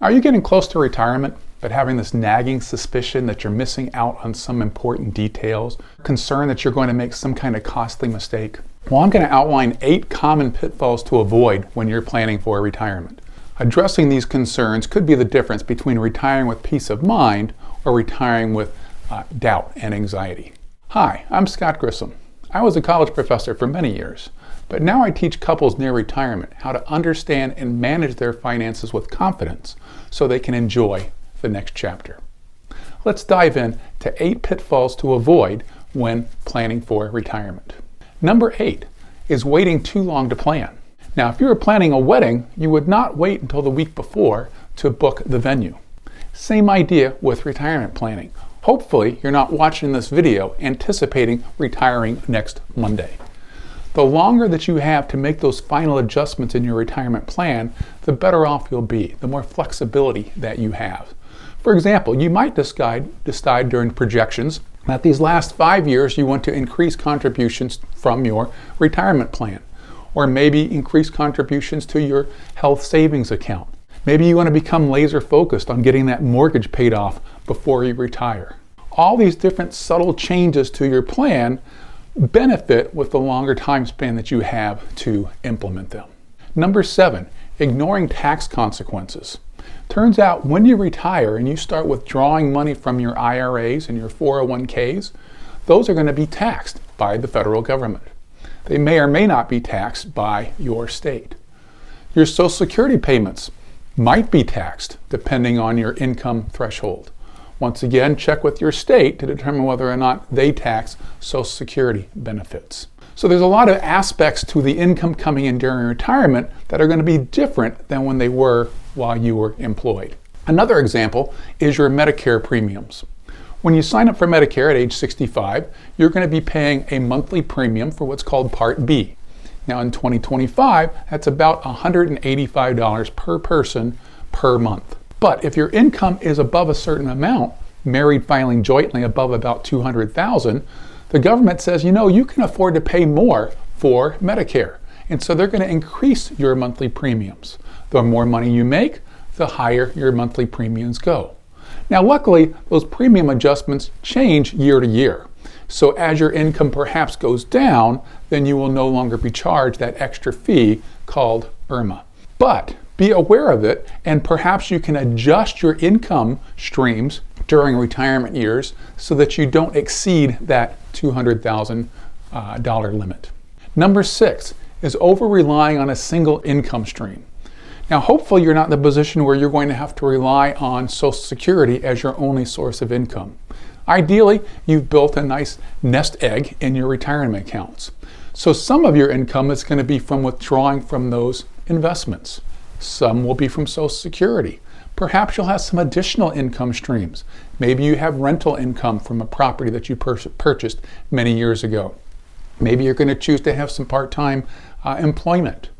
Are you getting close to retirement, but having this nagging suspicion that you're missing out on some important details, concerned that you're going to make some kind of costly mistake? Well, I'm going to outline 8 common pitfalls to avoid when you're planning for retirement. Addressing these concerns could be the difference between retiring with peace of mind or retiring with doubt and anxiety. Hi, I'm Scott Grissom. I was a college professor for many years, but now I teach couples near retirement how to understand and manage their finances with confidence so they can enjoy the next chapter. Let's dive in to 8 pitfalls to avoid when planning for retirement. Number 8 is waiting too long to plan. Now, if you were planning a wedding, you would not wait until the week before to book the venue. Same idea with retirement planning. Hopefully, you're not watching this video anticipating retiring next Monday. The longer that you have to make those final adjustments in your retirement plan, the better off you'll be, the more flexibility that you have. For example, you might decide during projections that these last 5 years you want to increase contributions from your retirement plan, or maybe increase contributions to your health savings account. Maybe you want to become laser focused on getting that mortgage paid off before you retire. All these different subtle changes to your plan benefit with the longer time span that you have to implement them. Number 7, ignoring tax consequences. Turns out when you retire and you start withdrawing money from your IRAs and your 401ks, those are going to be taxed by the federal government. They may or may not be taxed by your state. Your Social Security payments might be taxed depending on your income threshold. Once again, check with your state to determine whether or not they tax Social Security benefits. So there's a lot of aspects to the income coming in during retirement that are going to be different than when they were while you were employed. Another example is your Medicare premiums. When you sign up for Medicare at age 65, you're going to be paying a monthly premium for what's called Part B. Now in 2025, that's about $185 per person per month. But if your income is above a certain amount, married filing jointly above about $200,000, the government says, you can afford to pay more for Medicare. And so they're going to increase your monthly premiums. The more money you make, the higher your monthly premiums go. Now, luckily, those premium adjustments change year to year. So as your income perhaps goes down, then you will no longer be charged that extra fee called IRMAA. But be aware of it, and perhaps you can adjust your income streams during retirement years so that you don't exceed that $200,000 limit. Number 6 is over-relying on a single income stream. Now, hopefully you're not in the position where you're going to have to rely on Social Security as your only source of income. Ideally, you've built a nice nest egg in your retirement accounts. So some of your income is going to be from withdrawing from those investments. Some will be from Social Security. Perhaps you'll have some additional income streams. Maybe you have rental income from a property that you purchased many years ago. Maybe you're going to choose to have some part-time employment.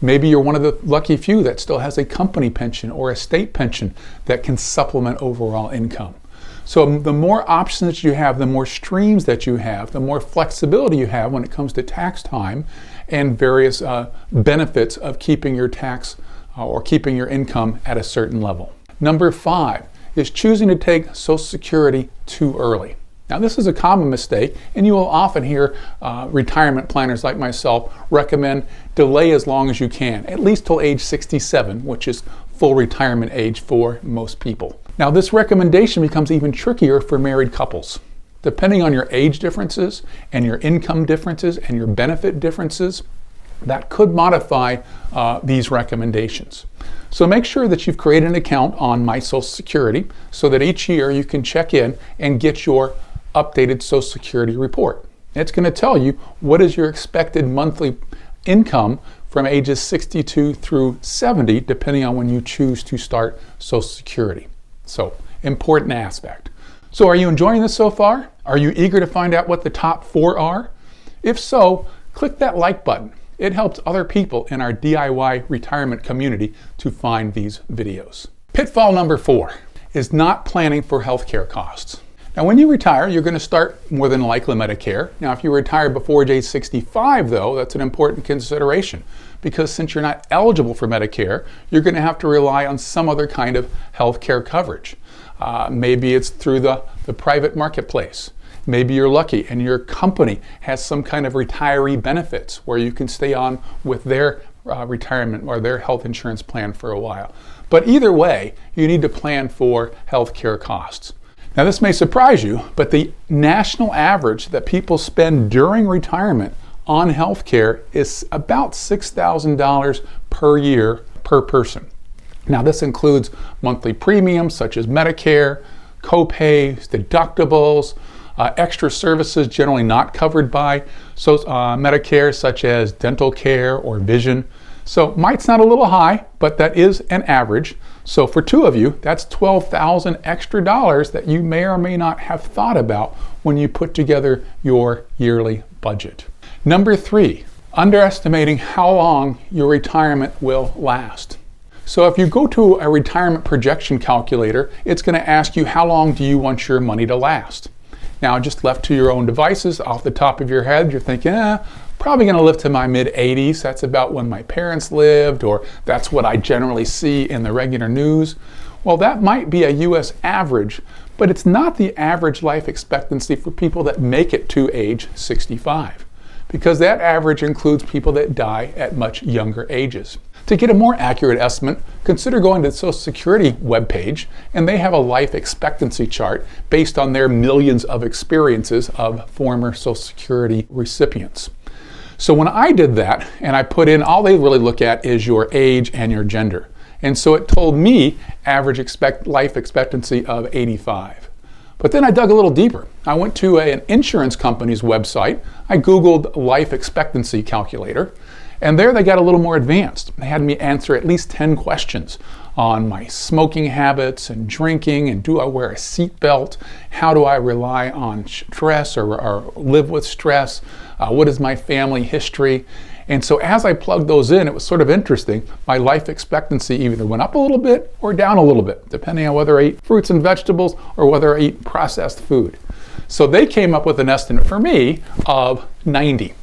Maybe you're one of the lucky few that still has a company pension or a state pension that can supplement overall income. So the more options that you have, the more streams that you have, the more flexibility you have when it comes to tax time and various benefits of keeping your tax or keeping your income at a certain level. Number 5 is choosing to take Social Security too early. Now, this is a common mistake, and you will often hear retirement planners like myself recommend delay as long as you can, at least till age 67, which is full retirement age for most people. Now, this recommendation becomes even trickier for married couples. Depending on your age differences and your income differences and your benefit differences, that could modify these recommendations. So make sure that you've created an account on My Social Security so that each year you can check in and get your updated Social Security report. It's going to tell you what is your expected monthly income from ages 62 through 70, depending on when you choose to start Social Security. So, important aspect. So are you enjoying this so far? Are you eager to find out what the top 4 are? If so, click that like button. It helps other people in our DIY retirement community to find these videos. Pitfall number 4 is not planning for healthcare costs. Now, when you retire, you're going to start more than likely Medicare. Now, if you retire before age 65, though, that's an important consideration, because since you're not eligible for Medicare, you're going to have to rely on some other kind of health care coverage. Maybe it's through the private marketplace. Maybe you're lucky and your company has some kind of retiree benefits where you can stay on with their retirement or their health insurance plan for a while. But either way, you need to plan for health care costs. Now, this may surprise you, but the national average that people spend during retirement on health care is about $6,000 per year per person. Now, this includes monthly premiums such as Medicare, co-pays, deductibles, extra services generally not covered by Medicare, such as dental care or vision. So might sound a little high, but that is an average. So for two of you, that's $12,000 extra dollars that you may or may not have thought about when you put together your yearly budget. Number 3, underestimating how long your retirement will last. So if you go to a retirement projection calculator, it's going to ask you how long do you want your money to last. Now, just left to your own devices, off the top of your head, you're thinking, probably going to live to my mid-80s. That's about when my parents lived, or that's what I generally see in the regular news. Well, that might be a U.S. average, but it's not the average life expectancy for people that make it to age 65, because that average includes people that die at much younger ages. To get a more accurate estimate, consider going to the Social Security webpage, and they have a life expectancy chart based on their millions of experiences of former Social Security recipients. So when I did that, and I put in, all they really look at is your age and your gender. And so it told me average life expectancy of 85. But then I dug a little deeper. I went to an insurance company's website. I Googled life expectancy calculator. And there they got a little more advanced. They had me answer at least 10 questions on my smoking habits and drinking, and do I wear a seatbelt? How do I rely on stress or live with stress? What is my family history? And so as I plugged those in, it was sort of interesting. My life expectancy either went up a little bit or down a little bit, depending on whether I ate fruits and vegetables or whether I ate processed food. So they came up with an estimate for me of 90.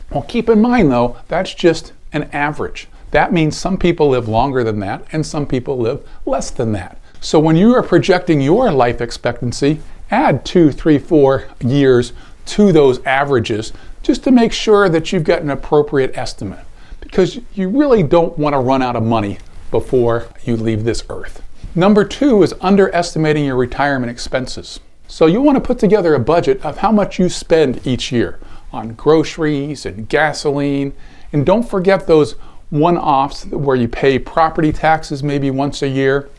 Well, keep in mind, though, that's just an average. That means some people live longer than that and some people live less than that. So when you are projecting your life expectancy, add 2, 3, 4 years to those averages just to make sure that you've got an appropriate estimate, because you really don't want to run out of money before you leave this earth. Number 2 is underestimating your retirement expenses. So you want to put together a budget of how much you spend each year on groceries and gasoline. And don't forget those one-offs where you pay property taxes maybe once a year,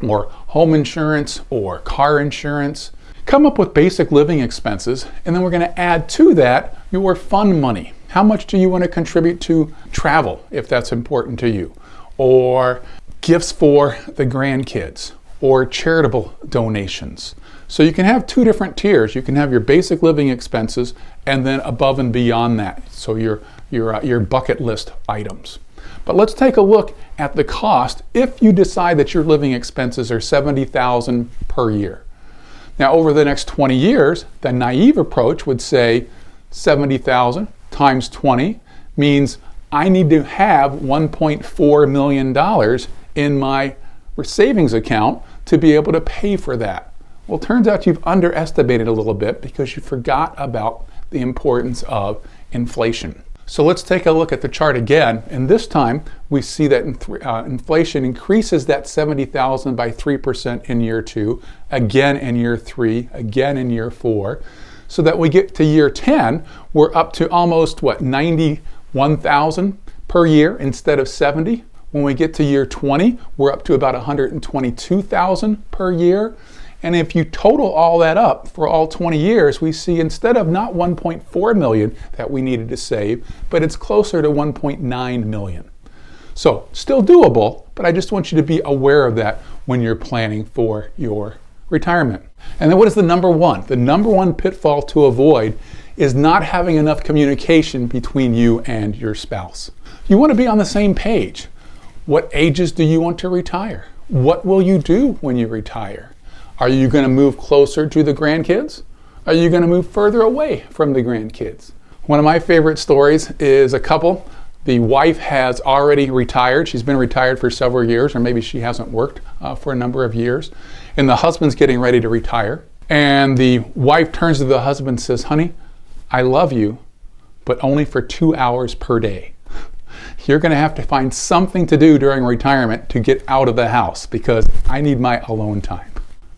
or home insurance or car insurance. Come up with basic living expenses, and then we're going to add to that your fun money. How much do you want to contribute to travel, if that's important to you, or gifts for the grandkids, or charitable donations? So you can have 2 different tiers. You can have your basic living expenses and then above and beyond that, so your bucket list items. But let's take a look at the cost if you decide that your living expenses are $70,000 per year. Now, over the next 20 years, the naive approach would say $70,000 times 20 means I need to have $1.4 million in my savings account to be able to pay for that. Well, it turns out you've underestimated a little bit because you forgot about the importance of inflation. So let's take a look at the chart again, and this time we see that inflation increases that $70,000 by 3% in year 2, again in year 3, again in year 4, so that we get to year 10, we're up to almost $91,000 per year instead of 70. When we get to year 20, we're up to about $122,000 per year. And if you total all that up for all 20 years, we see instead of not 1.4 million that we needed to save, but it's closer to 1.9 million. So still doable, but I just want you to be aware of that when you're planning for your retirement. And then what is the number one? The number one pitfall to avoid is not having enough communication between you and your spouse. You want to be on the same page. What ages do you want to retire? What will you do when you retire? Are you going to move closer to the grandkids? Are you going to move further away from the grandkids? One of my favorite stories is a couple. The wife has already retired. She's been retired for several years, or maybe she hasn't worked for a number of years. And the husband's getting ready to retire. And the wife turns to the husband and says, honey, I love you, but only for 2 hours per day. You're going to have to find something to do during retirement to get out of the house because I need my alone time.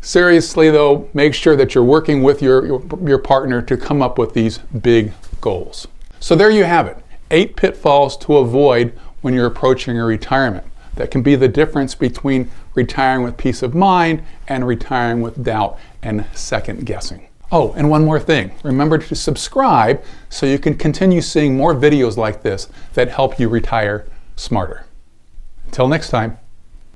Seriously though, make sure that you're working with your partner to come up with these big goals. So there you have it. 8 pitfalls to avoid when you're approaching your retirement. That can be the difference between retiring with peace of mind and retiring with doubt and second guessing. Oh, and one more thing. Remember to subscribe so you can continue seeing more videos like this that help you retire smarter. Until next time.